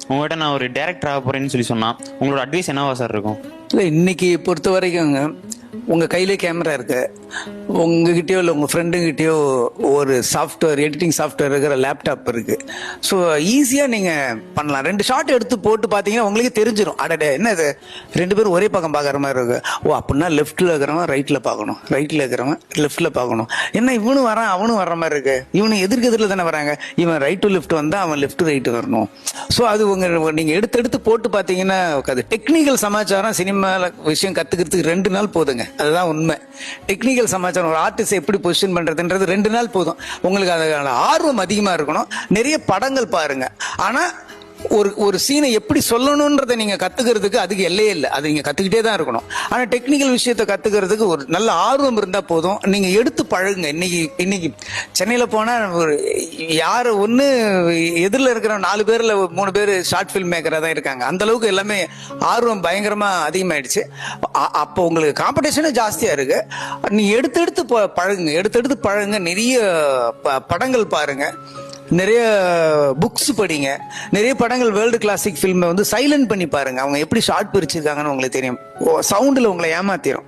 உங்கள்கிட்ட நான் ஒரு டேரக்டர் ஆக போறேன்னு சொன்னா உங்களோட அட்வைஸ் என்னவா சார் இருக்கும்? இல்லை, இன்னைக்கு பொறுத்த வரைக்கும்ங்க உங்கள் கையிலே கேமரா இருக்கு, உங்ககிட்டயோ இல்லை உங்கள் ஃப்ரெண்டுங்கிட்டயோ ஒரு சாஃப்ட்வேர், எடிட்டிங் சாஃப்ட்வேர் இருக்கிற லேப்டாப் இருக்கு. ஸோ ஈஸியாக நீங்கள் பண்ணலாம். 2 ஷாட் எடுத்து போட்டு பார்த்தீங்கன்னா உங்களுக்கு தெரிஞ்சிடும், அடடே என்ன இது 2 பேரும் ஒரே பக்கம் பார்க்குற மாதிரி இருக்கு. ஓ அப்படின்னா லெஃப்ட்டில் இருக்கிறவன் ரைட்டில் பார்க்கணும், ரைட்டில் இருக்கிறவன் லெஃப்ட்டில் பார்க்கணும். என்ன இவனும் வரான் அவனும் வர்ற மாதிரி இருக்கு, இவனு எதிர்க்கு தானே வராங்க, இவன் ரைட் டு லெஃப்ட் வந்தால் அவன் லெஃப்ட் ரைட்டு வரணும். ஸோ அது நீங்கள் எடுத்து போட்டு பார்த்தீங்கன்னா அது டெக்னிக்கல் சமாச்சாரம். சினிமாவில் விஷயம் கற்றுக்கிறதுக்கு 2 நாள் போதுங்க, அதுதான் உண்மை. டெக்னிக்கல் சமாச்சாரம் ஒரு ஆர்டிஸ்ட் எப்படி பொசிஷன் பண்றதுன்றது 2 நாள் போதும். உங்களுக்கு அதுக்கான ஆர்வம் அதிகமா இருக்கணும். நிறைய படங்கள் பாருங்க. ஆனா ஒரு சீனை எப்படி சொல்லணும்ன்றதை நீங்க கத்துக்கிறதுக்கு அதுக்கு எல்லையே இல்லை, அது நீங்க கத்துக்கிட்டே தான் இருக்கணும். ஆனா டெக்னிக்கல் விஷயத்தை கத்துக்கிறதுக்கு ஒரு நல்ல ஆர்வம் இருந்தா போதும். நீங்க எடுத்து பழகுங்க. இன்னைக்கு சென்னையில போனா ஒரு யாரு ஒண்ணு எதிரில் இருக்கிற 4 பேர்ல 3 பேர் ஷார்ட் ஃபில்ம் மேக்கரா தான் இருக்காங்க. அந்த அளவுக்கு எல்லாமே ஆர்வம் பயங்கரமா அதிகமாயிடுச்சு. அப்போ உங்களுக்கு காம்படிஷனே ஜாஸ்தியா இருக்கு. நீ எடுத்து பழகுங்க, எடுத்து பழகுங்க. நிறைய படங்கள் பாருங்க, நிறைய புக்ஸ் படிங்க, நிறைய படங்கள் வேர்ல்டு கிளாசிக் ஃபில்மை வந்து சைலண்ட் பண்ணி பாருங்க. அவங்க எப்படி ஷார்ட் பிரிச்சிருக்காங்கன்னு உங்களுக்கு தெரியும். சவுண்டில் உங்களை ஏமாத்திரும்.